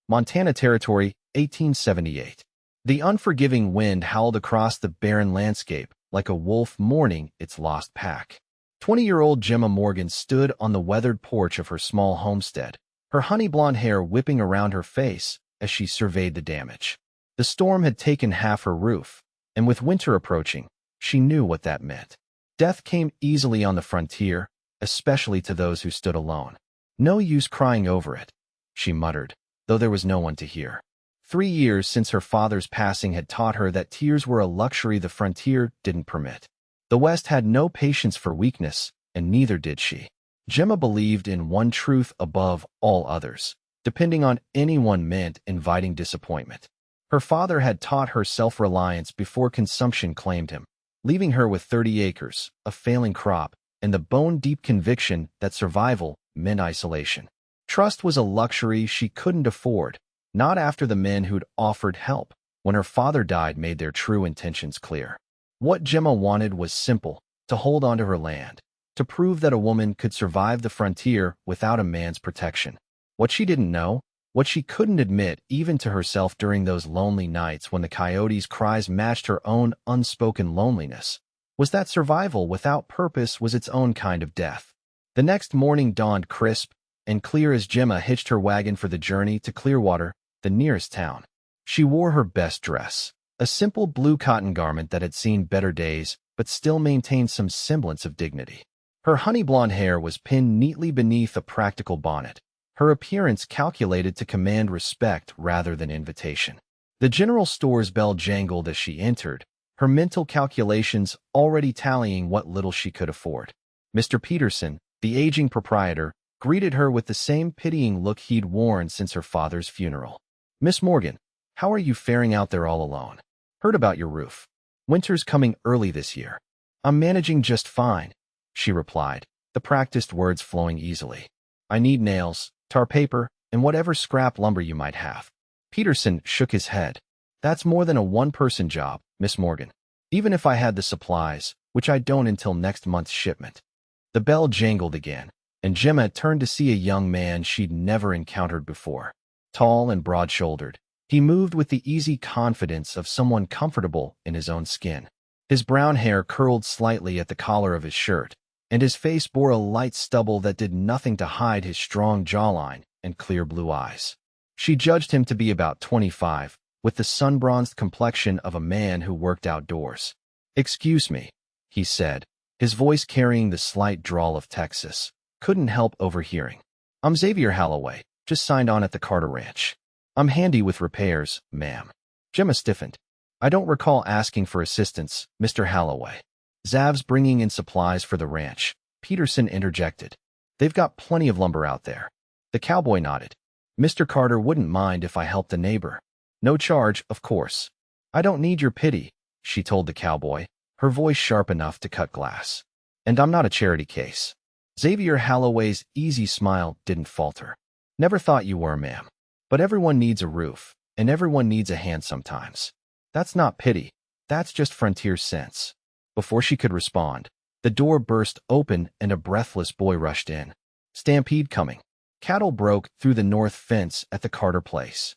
Montana Territory, 1878. The unforgiving wind howled across the barren landscape like a wolf mourning its lost pack. 20-year-old Gemma Morgan stood on the weathered porch of her small homestead, her honey-blonde hair whipping around her face as she surveyed the damage. The storm had taken half her roof, and with winter approaching, she knew what that meant. Death came easily on the frontier, especially to those who stood alone. "No use crying over it," she muttered, though there was no one to hear. 3 years since her father's passing had taught her that tears were a luxury the frontier didn't permit. The West had no patience for weakness, and neither did she. Gemma believed in one truth above all others. Depending on anyone meant inviting disappointment. Her father had taught her self-reliance before consumption claimed him, leaving her with 30 acres, a failing crop, and the bone-deep conviction that survival meant isolation. Trust was a luxury she couldn't afford, not after the men who'd offered help when her father died made their true intentions clear. What Gemma wanted was simple: to hold onto her land, to prove that a woman could survive the frontier without a man's protection. What she didn't know, what she couldn't admit even to herself during those lonely nights when the coyotes' cries matched her own unspoken loneliness, was that survival without purpose was its own kind of death. The next morning dawned crisp and clear as Gemma hitched her wagon for the journey to Clearwater, the nearest town. She wore her best dress, a simple blue cotton garment that had seen better days but still maintained some semblance of dignity. Her honey-blonde hair was pinned neatly beneath a practical bonnet, her appearance calculated to command respect rather than invitation. The general store's bell jangled as she entered, her mental calculations already tallying what little she could afford. Mr. Peterson, the aging proprietor, greeted her with the same pitying look he'd worn since her father's funeral. "Miss Morgan, how are you faring out there all alone? Heard about your roof. Winter's coming early this year." "I'm managing just fine," she replied, the practiced words flowing easily. "I need nails, tar paper, and whatever scrap lumber you might have." Peterson shook his head. "That's more than a one-person job, Miss Morgan. Even if I had the supplies, which I don't until next month's shipment." The bell jangled again, and Gemma turned to see a young man she'd never encountered before. Tall and broad-shouldered, he moved with the easy confidence of someone comfortable in his own skin. His brown hair curled slightly at the collar of his shirt, and his face bore a light stubble that did nothing to hide his strong jawline and clear blue eyes. She judged him to be about 25, with the sun-bronzed complexion of a man who worked outdoors. "Excuse me," he said, his voice carrying the slight drawl of Texas. Couldn't help overhearing. "I'm Xavier Halloway, just signed on at the Carter Ranch. I'm handy with repairs, ma'am." Gemma stiffened. "I don't recall asking for assistance, Mr. Halloway." "Zav's bringing in supplies for the ranch," Peterson interjected. "They've got plenty of lumber out there." The cowboy nodded. "Mr. Carter wouldn't mind if I helped a neighbor. No charge, of course." "I don't need your pity," she told the cowboy, her voice sharp enough to cut glass. "And I'm not a charity case." Xavier Halloway's easy smile didn't falter. "Never thought you were, ma'am. But everyone needs a roof, and everyone needs a hand sometimes. That's not pity. That's just frontier sense." Before she could respond, the door burst open and a breathless boy rushed in. "Stampede coming." Cattle broke through the north fence at the Carter place.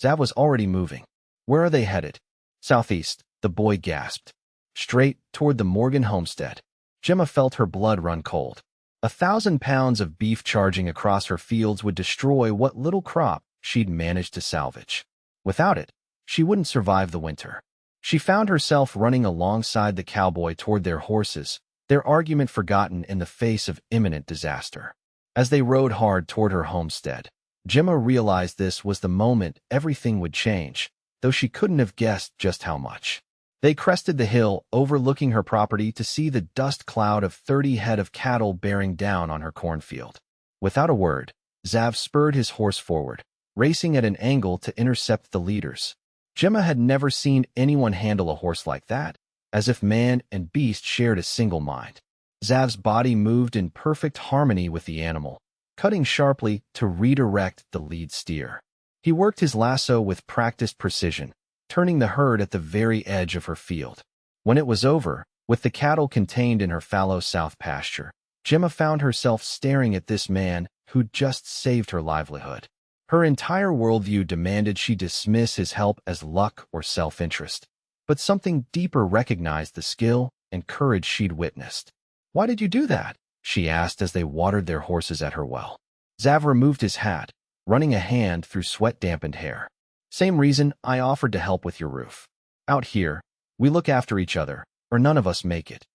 Zav was already moving. "Where are they headed?" "Southeast," the boy gasped. "Straight toward the Morgan homestead." Gemma felt her blood run cold. 1,000 pounds of beef charging across her fields would destroy what little crop she'd managed to salvage. Without it, she wouldn't survive the winter. She found herself running alongside the cowboy toward their horses, their argument forgotten in the face of imminent disaster. As they rode hard toward her homestead, Gemma realized this was the moment everything would change, though she couldn't have guessed just how much. They crested the hill overlooking her property to see the dust cloud of 30 head of cattle bearing down on her cornfield. Without a word, Zav spurred his horse forward, racing at an angle to intercept the leaders. Gemma had never seen anyone handle a horse like that, as if man and beast shared a single mind. Zav's body moved in perfect harmony with the animal, cutting sharply to redirect the lead steer. He worked his lasso with practiced precision, turning the herd at the very edge of her field. When it was over, with the cattle contained in her fallow south pasture, Gemma found herself staring at this man who'd just saved her livelihood. Her entire worldview demanded she dismiss his help as luck or self-interest. But something deeper recognized the skill and courage she'd witnessed. "Why did you do that?" she asked as they watered their horses at her well. Xav removed his hat, running a hand through sweat-dampened hair. "Same reason I offered to help with your roof. Out here, we look after each other, or none of us make it."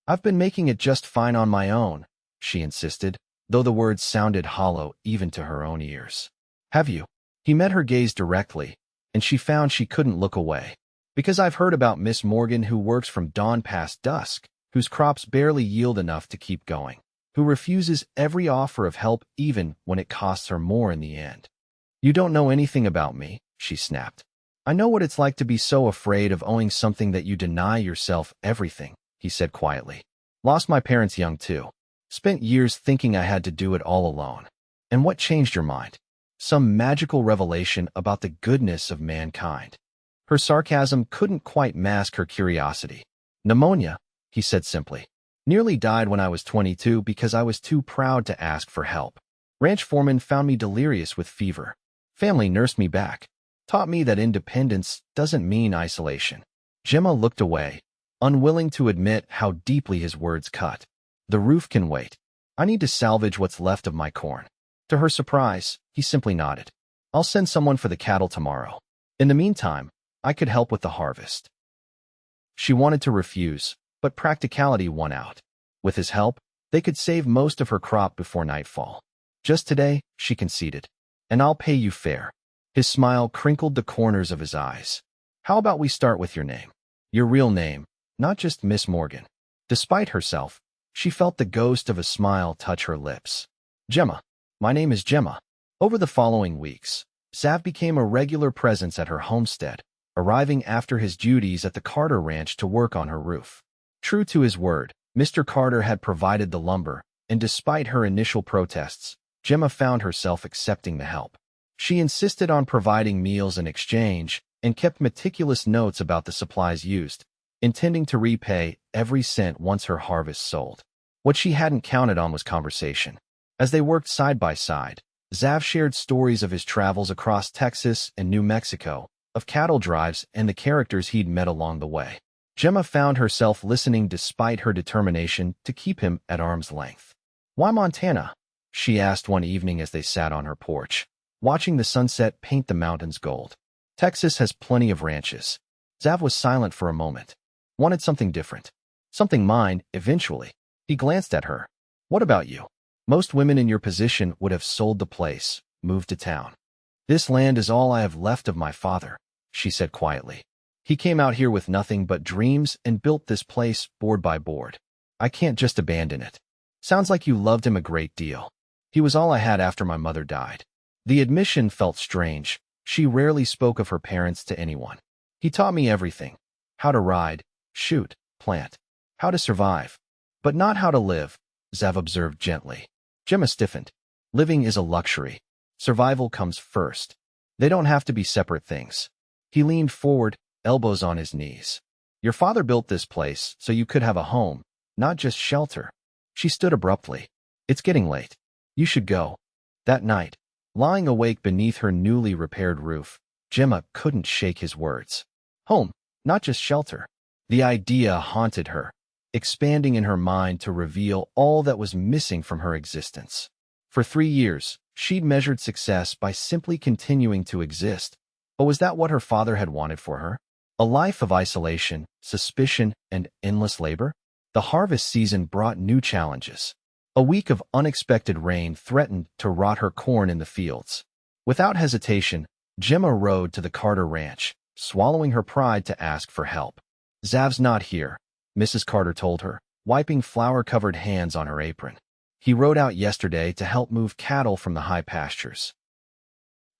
"I've been making it just fine on my own," she insisted, though the words sounded hollow even to her own ears. "Have you?" He met her gaze directly, and she found she couldn't look away. "Because I've heard about Miss Morgan who works from dawn past dusk, whose crops barely yield enough to keep going, who refuses every offer of help even when it costs her more in the end." "You don't know anything about me," she snapped. "I know what it's like to be so afraid of owing something that you deny yourself everything," he said quietly. "Lost my parents young too. Spent years thinking I had to do it all alone. And what changed your mind? Some magical revelation about the goodness of mankind." Her sarcasm couldn't quite mask her curiosity. "Pneumonia," he said simply. "Nearly died when I was 22 because I was too proud to ask for help. Ranch foreman found me delirious with fever. Family nursed me back. Taught me that independence doesn't mean isolation." Gemma looked away, unwilling to admit how deeply his words cut. "The roof can wait. I need to salvage what's left of my corn." To her surprise, he simply nodded. "I'll send someone for the cattle tomorrow. In the meantime, I could help with the harvest." She wanted to refuse, but practicality won out. With his help, they could save most of her crop before nightfall. "Just today," she conceded, "and I'll pay you fair." His smile crinkled the corners of his eyes. "How about we start with your name? Your real name, not just Miss Morgan." Despite herself, she felt the ghost of a smile touch her lips. "Gemma. My name is Gemma." Over the following weeks, Xav became a regular presence at her homestead, arriving after his duties at the Carter Ranch to work on her roof. True to his word, Mr. Carter had provided the lumber, and despite her initial protests, Gemma found herself accepting the help. She insisted on providing meals in exchange and kept meticulous notes about the supplies used, intending to repay every cent once her harvest sold. What she hadn't counted on was conversation. As they worked side by side, Xav shared stories of his travels across Texas and New Mexico, of cattle drives and the characters he'd met along the way. Gemma found herself listening despite her determination to keep him at arm's length. "Why Montana?" she asked one evening as they sat on her porch, watching the sunset paint the mountains gold. "Texas has plenty of ranches." Xav was silent for a moment. "Wanted something different. Something mine, eventually." He glanced at her. "What about you? Most women in your position would have sold the place, moved to town." "This land is all I have left of my father," she said quietly. "He came out here with nothing but dreams and built this place board by board. I can't just abandon it." "Sounds like you loved him a great deal." "He was all I had after my mother died." The admission felt strange. She rarely spoke of her parents to anyone. "He taught me everything. How to ride, shoot, plant. How to survive. But not how to live," Xav observed gently. Gemma stiffened. "Living is a luxury. Survival comes first. They don't have to be separate things." He leaned forward, elbows on his knees. "Your father built this place so you could have a home, not just shelter." She stood abruptly. "It's getting late. You should go." That night, lying awake beneath her newly repaired roof, Gemma couldn't shake his words. Home, not just shelter. The idea haunted her, expanding in her mind to reveal all that was missing from her existence. For 3 years, she'd measured success by simply continuing to exist. But was that what her father had wanted for her? A life of isolation, suspicion, and endless labor? The harvest season brought new challenges. A week of unexpected rain threatened to rot her corn in the fields. Without hesitation, Gemma rode to the Carter Ranch, swallowing her pride to ask for help. "Zav's not here," Mrs. Carter told her, wiping flour-covered hands on her apron. "He rode out yesterday to help move cattle from the high pastures."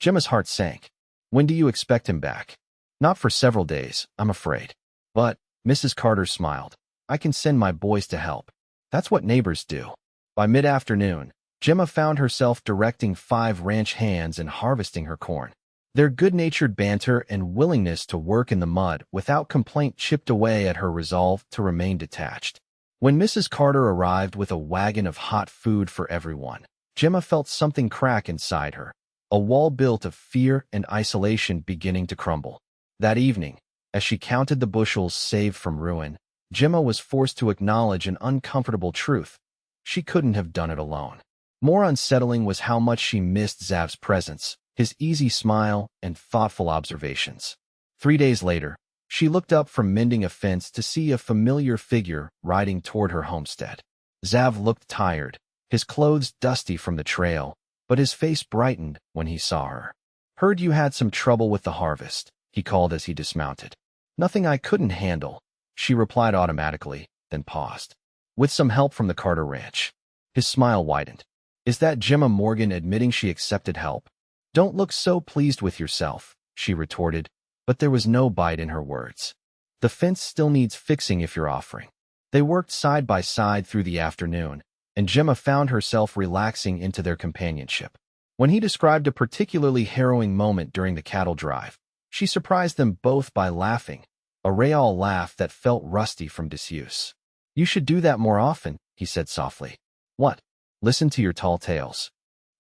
Gemma's heart sank. "When do you expect him back?" "Not for several days, I'm afraid." "But," Mrs. Carter smiled, "I can send my boys to help. That's what neighbors do." By mid-afternoon, Gemma found herself directing 5 ranch hands and harvesting her corn. Their good-natured banter and willingness to work in the mud without complaint chipped away at her resolve to remain detached. When Mrs. Carter arrived with a wagon of hot food for everyone, Gemma felt something crack inside her. a wall built of fear and isolation beginning to crumble. That evening, as she counted the bushels saved from ruin, Gemma was forced to acknowledge an uncomfortable truth. She couldn't have done it alone. More unsettling was how much she missed Xavier's presence, his easy smile and thoughtful observations. 3 days later, she looked up from mending a fence to see a familiar figure riding toward her homestead. Xavier looked tired, his clothes dusty from the trail, but his face brightened when he saw her. "Heard you had some trouble with the harvest," he called as he dismounted. "Nothing I couldn't handle," she replied automatically, then paused. "With some help from the Carter Ranch." His smile widened. "Is that Gemma Morgan admitting she accepted help?" "Don't look so pleased with yourself," she retorted, but there was no bite in her words. "The fence still needs fixing if you're offering." They worked side by side through the afternoon, and Gemma found herself relaxing into their companionship. When he described a particularly harrowing moment during the cattle drive, she surprised them both by laughing, a real laugh that felt rusty from disuse. "You should do that more often," he said softly. "What? Listen to your tall tales?"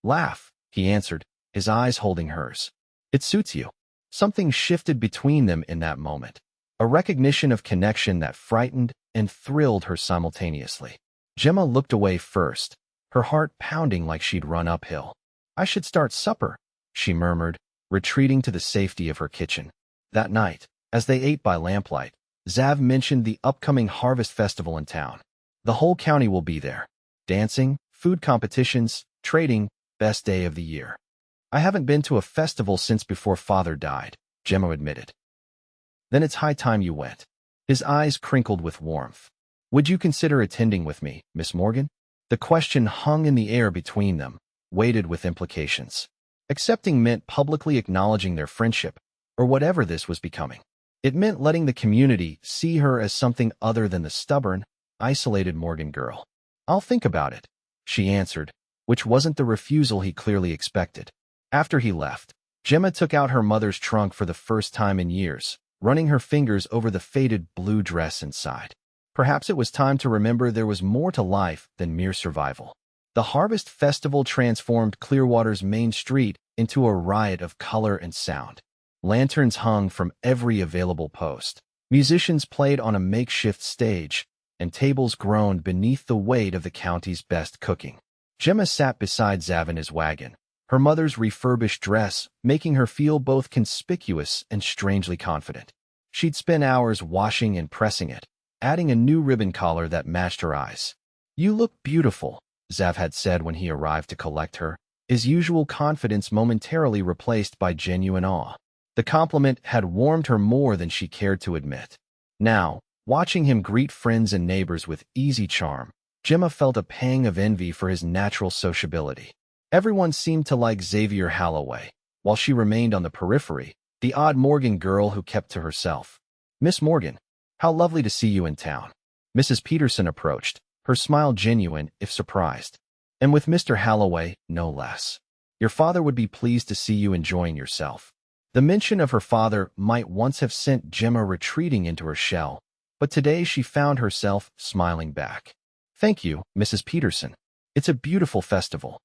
"Laugh," he answered, his eyes holding hers. "It suits you." Something shifted between them in that moment, a recognition of connection that frightened and thrilled her simultaneously. Gemma looked away first, her heart pounding like she'd run uphill. "I should start supper," she murmured, retreating to the safety of her kitchen. That night, as they ate by lamplight, Xavier mentioned the upcoming harvest festival in town. "The whole county will be there. Dancing, food competitions, trading, best day of the year." "I haven't been to a festival since before Father died," Gemma admitted. "Then it's high time you went." His eyes crinkled with warmth. "Would you consider attending with me, Miss Morgan?" The question hung in the air between them, weighted with implications. Accepting meant publicly acknowledging their friendship, or whatever this was becoming. It meant letting the community see her as something other than the stubborn, isolated Morgan girl. "I'll think about it," she answered, which wasn't the refusal he clearly expected. After he left, Gemma took out her mother's trunk for the first time in years, running her fingers over the faded blue dress inside. Perhaps it was time to remember there was more to life than mere survival. The Harvest Festival transformed Clearwater's main street into a riot of color and sound. Lanterns hung from every available post. Musicians played on a makeshift stage, and tables groaned beneath the weight of the county's best cooking. Gemma sat beside Xavier in his wagon, her mother's refurbished dress making her feel both conspicuous and strangely confident. She'd spent hours washing and pressing it, adding a new ribbon collar that matched her eyes. "You look beautiful," Xavier had said when he arrived to collect her, his usual confidence momentarily replaced by genuine awe. The compliment had warmed her more than she cared to admit. Now, watching him greet friends and neighbors with easy charm, Gemma felt a pang of envy for his natural sociability. Everyone seemed to like Xavier Halloway, while she remained on the periphery, the odd Morgan girl who kept to herself. "Miss Morgan, how lovely to see you in town." Mrs. Peterson approached, her smile genuine if surprised. "And with Mr. Halloway, no less. Your father would be pleased to see you enjoying yourself." The mention of her father might once have sent Gemma retreating into her shell, but today she found herself smiling back. "Thank you, Mrs. Peterson. It's a beautiful festival."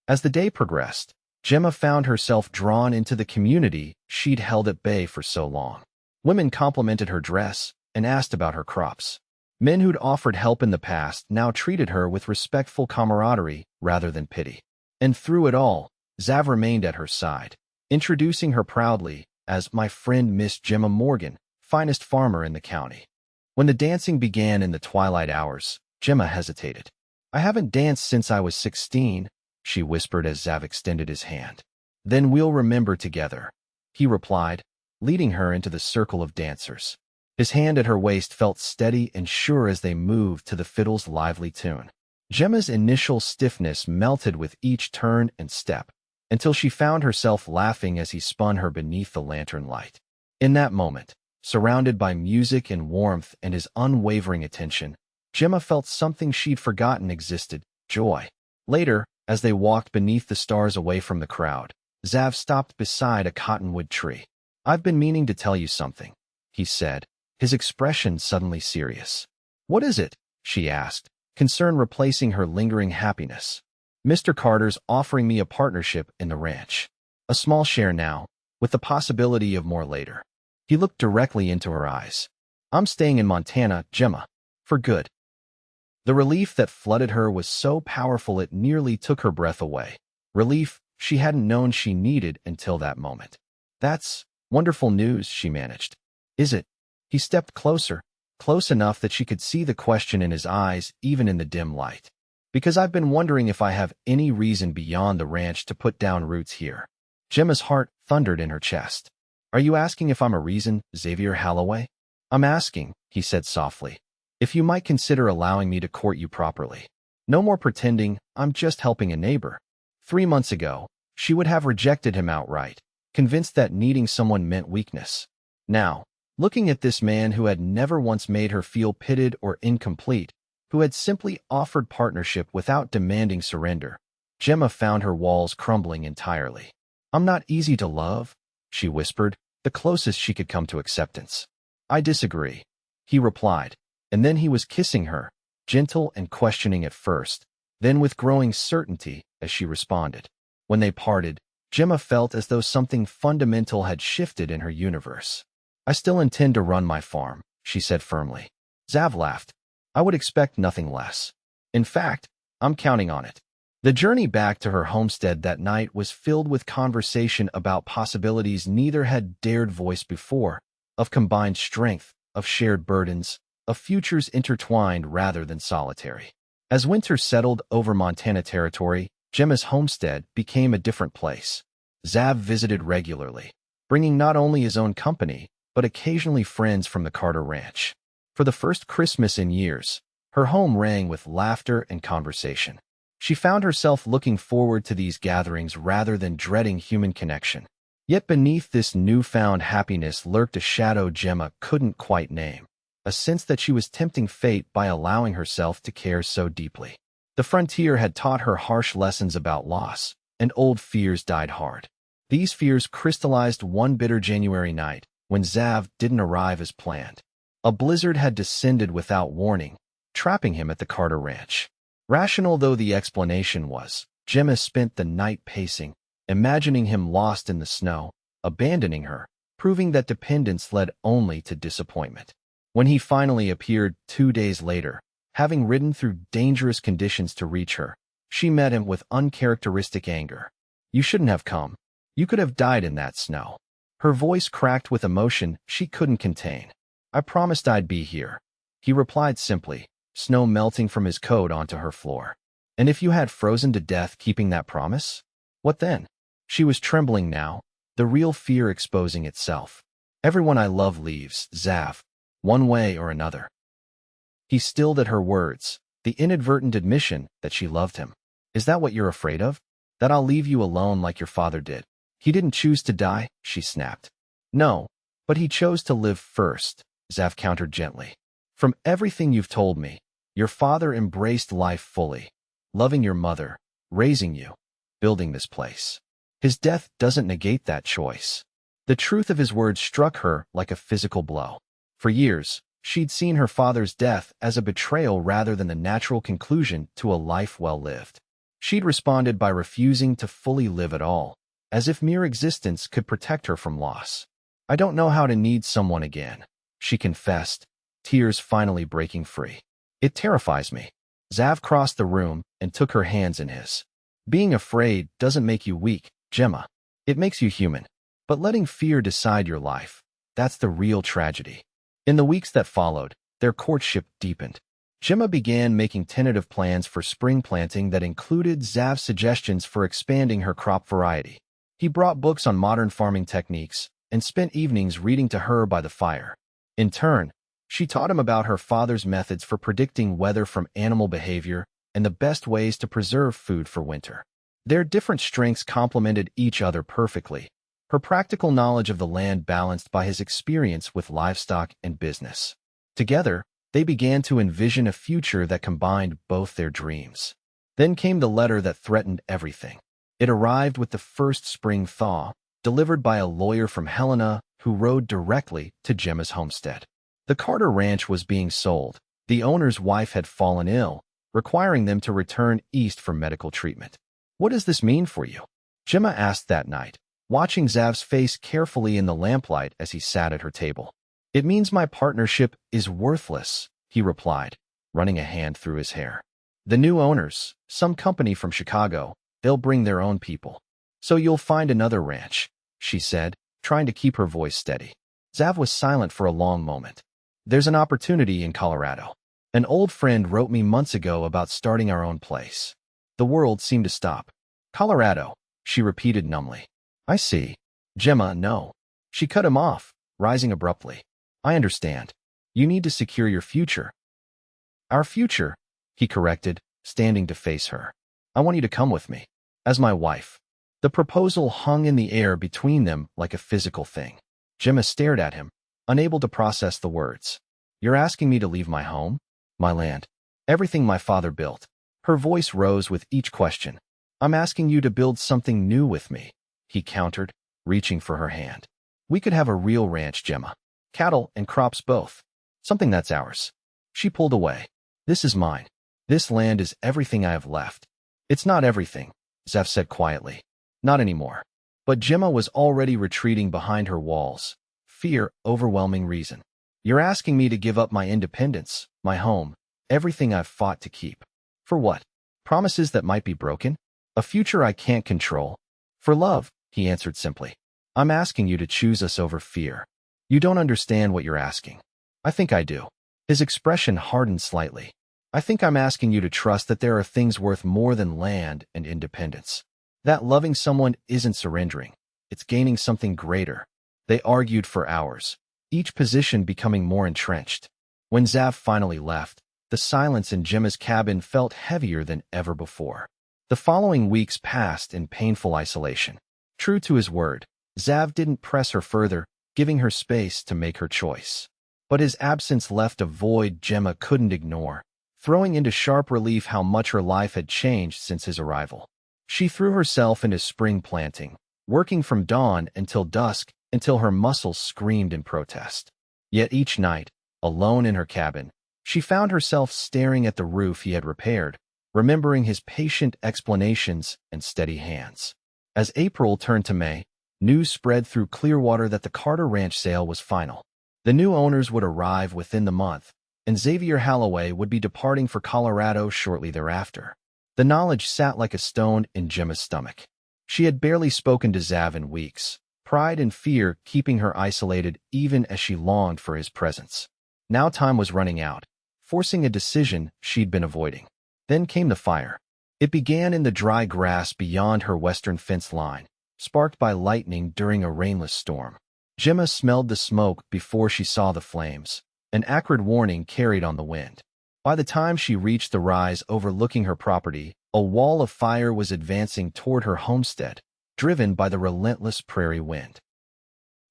As the day progressed, Gemma found herself drawn into the community she'd held at bay for so long. Women complimented her dress and asked about her crops. Men who'd offered help in the past now treated her with respectful camaraderie rather than pity. And through it all, Xavier remained at her side, introducing her proudly as "my friend Miss Gemma Morgan, finest farmer in the county." When the dancing began in the twilight hours, Gemma hesitated. "I haven't danced since I was 16, she whispered as Xavier extended his hand. "Then we'll remember together," he replied, leading her into the circle of dancers. His hand at her waist felt steady and sure as they moved to the fiddle's lively tune. Gemma's initial stiffness melted with each turn and step, until she found herself laughing as he spun her beneath the lantern light. In that moment, surrounded by music and warmth and his unwavering attention, Gemma felt something she'd forgotten existed: joy. Later, as they walked beneath the stars away from the crowd, Xavier stopped beside a cottonwood tree. "I've been meaning to tell you something," he said, his expression suddenly serious. "What is it?" she asked, concern replacing her lingering happiness. "Mr. Carter's offering me a partnership in the ranch." A small share now, with the possibility of more later. He looked directly into her eyes. I'm staying in Montana, Gemma. For good. The relief that flooded her was so powerful it nearly took her breath away. Relief she hadn't known she needed until that moment. That's wonderful news, she managed. Is it? He stepped closer, close enough that she could see the question in his eyes even in the dim light. Because I've been wondering if I have any reason beyond the ranch to put down roots here. Gemma's heart thundered in her chest. Are you asking if I'm a reason, Xavier Halloway? I'm asking, he said softly, if you might consider allowing me to court you properly. No more pretending I'm just helping a neighbor. 3 months ago, she would have rejected him outright, convinced that needing someone meant weakness. Now, looking at this man who had never once made her feel pitted or incomplete, who had simply offered partnership without demanding surrender, Gemma found her walls crumbling entirely. I'm not easy to love, she whispered, the closest she could come to acceptance. I disagree, he replied, and then he was kissing her, gentle and questioning at first, then with growing certainty as she responded. When they parted, Gemma felt as though something fundamental had shifted in her universe. I still intend to run my farm, she said firmly. Xav laughed. I would expect nothing less. In fact, I'm counting on it. The journey back to her homestead that night was filled with conversation about possibilities neither had dared voice before, of combined strength, of shared burdens, of futures intertwined rather than solitary. As winter settled over Montana territory, Gemma's homestead became a different place. Xav visited regularly, bringing not only his own company, but occasionally friends from the Carter Ranch. For the first Christmas in years, her home rang with laughter and conversation. She found herself looking forward to these gatherings rather than dreading human connection. Yet beneath this newfound happiness lurked a shadow Gemma couldn't quite name, a sense that she was tempting fate by allowing herself to care so deeply. The frontier had taught her harsh lessons about loss, and old fears died hard. These fears crystallized one bitter January night, when Xav didn't arrive as planned. A blizzard had descended without warning, trapping him at the Carter Ranch. Rational though the explanation was, Gemma spent the night pacing, imagining him lost in the snow, abandoning her, proving that dependence led only to disappointment. When he finally appeared 2 days later, having ridden through dangerous conditions to reach her, she met him with uncharacteristic anger. You shouldn't have come. You could have died in that snow. Her voice cracked with emotion she couldn't contain. I promised I'd be here, he replied simply, snow melting from his coat onto her floor. And if you had frozen to death keeping that promise? What then? She was trembling now, the real fear exposing itself. Everyone I love leaves, Xav, one way or another. He stilled at her words, the inadvertent admission that she loved him. Is that what you're afraid of? That I'll leave you alone like your father did? He didn't choose to die, she snapped. No, but he chose to live first, Xav countered gently. From everything you've told me, your father embraced life fully, loving your mother, raising you, building this place. His death doesn't negate that choice. The truth of his words struck her like a physical blow. For years, she'd seen her father's death as a betrayal rather than the natural conclusion to a life well lived. She'd responded by refusing to fully live at all, as if mere existence could protect her from loss. I don't know how to need someone again, she confessed, tears finally breaking free. It terrifies me. Xav crossed the room and took her hands in his. Being afraid doesn't make you weak, Gemma. It makes you human. But letting fear decide your life, that's the real tragedy. In the weeks that followed, their courtship deepened. Gemma began making tentative plans for spring planting that included Xav's suggestions for expanding her crop variety. He brought books on modern farming techniques and spent evenings reading to her by the fire. In turn, she taught him about her father's methods for predicting weather from animal behavior and the best ways to preserve food for winter. Their different strengths complemented each other perfectly, her practical knowledge of the land balanced by his experience with livestock and business. Together, they began to envision a future that combined both their dreams. Then came the letter that threatened everything. It arrived with the first spring thaw, delivered by a lawyer from Helena who rode directly to Gemma's homestead. The Carter Ranch was being sold. The owner's wife had fallen ill, requiring them to return east for medical treatment. What does this mean for you? Gemma asked that night, watching Zav's face carefully in the lamplight as he sat at her table. "It means my partnership is worthless," he replied, running a hand through his hair. "The new owners, some company from Chicago, they'll bring their own people. So you'll find another ranch," she said, trying to keep her voice steady. Zav was silent for a long moment. "There's an opportunity in Colorado. An old friend wrote me months ago about starting our own place." The world seemed to stop. "Colorado," she repeated numbly. "I see." "Gemma, no." She cut him off, rising abruptly. "I understand. You need to secure your future." "Our future," he corrected, standing to face her. "I want you to come with me. As my wife." The proposal hung in the air between them like a physical thing. Gemma stared at him, unable to process the words. "You're asking me to leave my home? My land? Everything my father built?" Her voice rose with each question. "I'm asking you to build something new with me," he countered, reaching for her hand. "We could have a real ranch, Gemma. Cattle and crops both. Something that's ours." She pulled away. "This is mine. This land is everything I have left." "It's not everything," Zav said quietly. "Not anymore." But Gemma was already retreating behind her walls. Fear, overwhelming reason. "You're asking me to give up my independence, my home, everything I've fought to keep. For what? Promises that might be broken? A future I can't control?" "For love," he answered simply. "I'm asking you to choose us over fear." "You don't understand what you're asking." "I think I do." His expression hardened slightly. "I think I'm asking you to trust that there are things worth more than land and independence. That loving someone isn't surrendering. It's gaining something greater." They argued for hours, each position becoming more entrenched. When Zav finally left, the silence in Gemma's cabin felt heavier than ever before. The following weeks passed in painful isolation. True to his word, Zav didn't press her further, giving her space to make her choice. But his absence left a void Gemma couldn't ignore, throwing into sharp relief how much her life had changed since his arrival. She threw herself into spring planting, working from dawn until dusk, until her muscles screamed in protest. Yet each night, alone in her cabin, she found herself staring at the roof he had repaired, remembering his patient explanations and steady hands. As April turned to May, news spread through Clearwater that the Carter Ranch sale was final. The new owners would arrive within the month, and Xavier Halloway would be departing for Colorado shortly thereafter. The knowledge sat like a stone in Gemma's stomach. She had barely spoken to Zav in weeks, pride and fear keeping her isolated even as she longed for his presence. Now time was running out, forcing a decision she'd been avoiding. Then came the fire. It began in the dry grass beyond her western fence line, sparked by lightning during a rainless storm. Gemma smelled the smoke before she saw the flames, an acrid warning carried on the wind. By the time she reached the rise overlooking her property, a wall of fire was advancing toward her homestead, driven by the relentless prairie wind.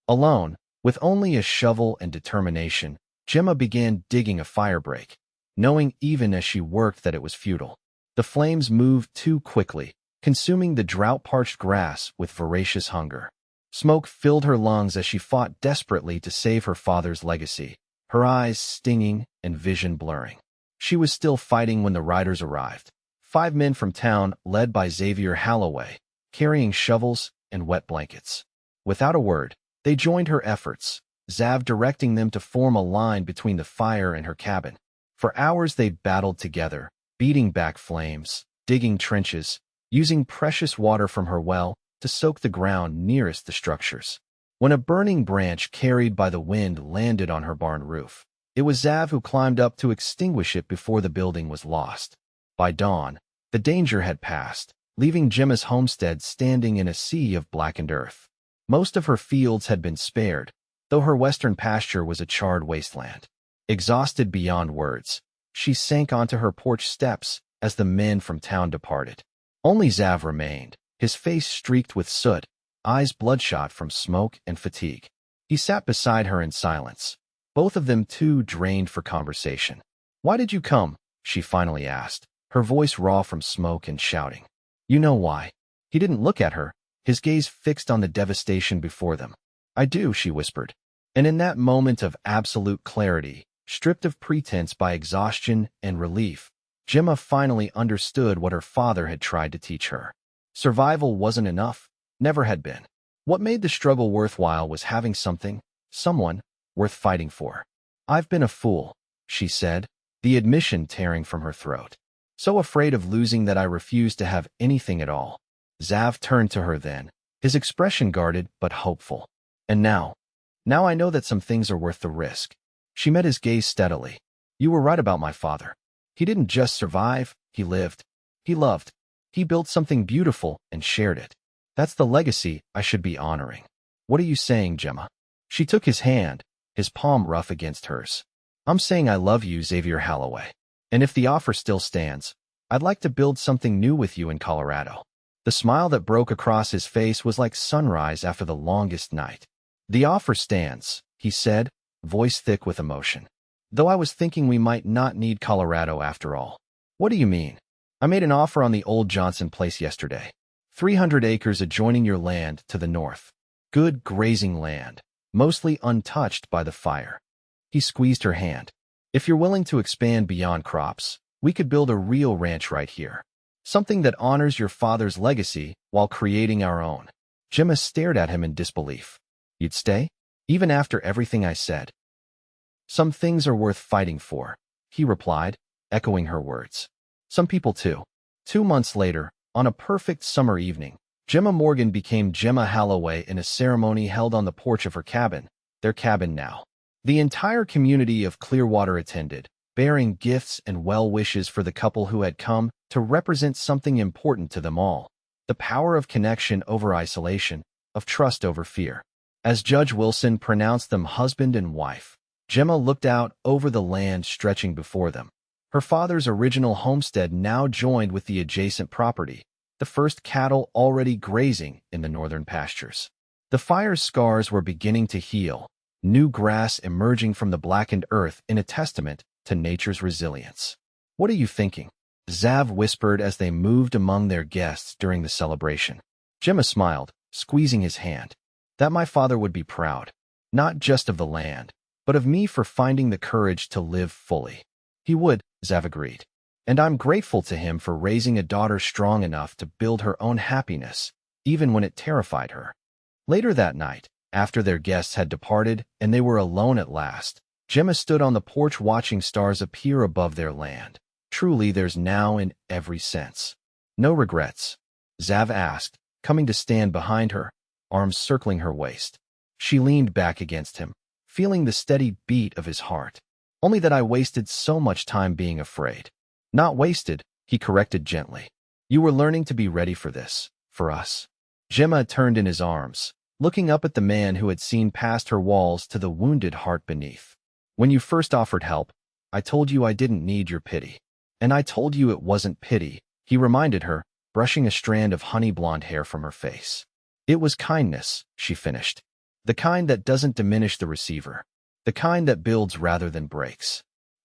Alone, with only a shovel and determination, Gemma began digging a firebreak, knowing even as she worked that it was futile. The flames moved too quickly, consuming the drought-parched grass with voracious hunger. Smoke filled her lungs as she fought desperately to save her father's legacy, her eyes stinging and vision blurring. She was still fighting when the riders arrived. 5 men from town, led by Xavier Halloway, carrying shovels and wet blankets. Without a word, they joined her efforts, Zav directing them to form a line between the fire and her cabin. For hours they battled together, beating back flames, digging trenches, using precious water from her well to soak the ground nearest the structures. When a burning branch carried by the wind landed on her barn roof, it was Zav who climbed up to extinguish it before the building was lost. By dawn, the danger had passed, leaving Gemma's homestead standing in a sea of blackened earth. Most of her fields had been spared, though her western pasture was a charred wasteland. Exhausted beyond words, she sank onto her porch steps as the men from town departed. Only Zav remained, his face streaked with soot, eyes bloodshot from smoke and fatigue. He sat beside her in silence, both of them too drained for conversation. "Why did you come?" she finally asked, her voice raw from smoke and shouting. "You know why." He didn't look at her, his gaze fixed on the devastation before them. "I do," she whispered. And in that moment of absolute clarity, stripped of pretense by exhaustion and relief, Gemma finally understood what her father had tried to teach her. Survival wasn't enough, never had been. What made the struggle worthwhile was having someone, worth fighting for. I've been a fool, she said, the admission tearing from her throat. So afraid of losing that I refused to have anything at all. Xav turned to her then, his expression guarded but hopeful. And now I know that some things are worth the risk. She met his gaze steadily. You were right about my father. He didn't just survive, he lived. He loved. He built something beautiful and shared it. That's the legacy I should be honoring. What are you saying, Gemma? She took his hand, his palm rough against hers. I'm saying I love you, Xavier Halloway. And if the offer still stands, I'd like to build something new with you in Colorado. The smile that broke across his face was like sunrise after the longest night. The offer stands, he said, voice thick with emotion. Though I was thinking we might not need Colorado after all. What do you mean? I made an offer on the old Johnson place yesterday. 300 acres adjoining your land to the north. Good grazing land, mostly untouched by the fire. He squeezed her hand. If you're willing to expand beyond crops, we could build a real ranch right here. Something that honors your father's legacy while creating our own. Gemma stared at him in disbelief. You'd stay? Even after everything I said? Some things are worth fighting for, he replied, echoing her words. Some people too. 2 months later, on a perfect summer evening, Gemma Morgan became Gemma Halloway in a ceremony held on the porch of her cabin, their cabin now. The entire community of Clearwater attended, bearing gifts and well wishes for the couple who had come to represent something important to them all. The power of connection over isolation, of trust over fear. As Judge Wilson pronounced them husband and wife, Gemma looked out over the land stretching before them. Her father's original homestead now joined with the adjacent property, the first cattle already grazing in the northern pastures. The fire's scars were beginning to heal, new grass emerging from the blackened earth in a testament to nature's resilience. What are you thinking? Xav whispered as they moved among their guests during the celebration. Gemma smiled, squeezing his hand. That my father would be proud, not just of the land, but of me for finding the courage to live fully. He would, Xav agreed. And I'm grateful to him for raising a daughter strong enough to build her own happiness, even when it terrified her. Later that night, after their guests had departed and they were alone at last, Gemma stood on the porch watching stars appear above their land. Truly, there's now in every sense. No regrets? Xav asked, coming to stand behind her, arms circling her waist. She leaned back against him, feeling the steady beat of his heart. Only that I wasted so much time being afraid. Not wasted, he corrected gently. You were learning to be ready for this, for us. Gemma turned in his arms, looking up at the man who had seen past her walls to the wounded heart beneath. When you first offered help, I told you I didn't need your pity. And I told you it wasn't pity, he reminded her, brushing a strand of honey-blonde hair from her face. It was kindness, she finished. The kind that doesn't diminish the receiver. The kind that builds rather than breaks.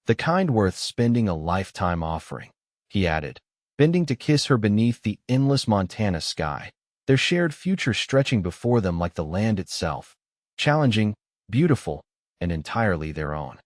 The kind worth spending a lifetime offering, he added, bending to kiss her beneath the endless Montana sky, their shared future stretching before them like the land itself, challenging, beautiful, and entirely their own.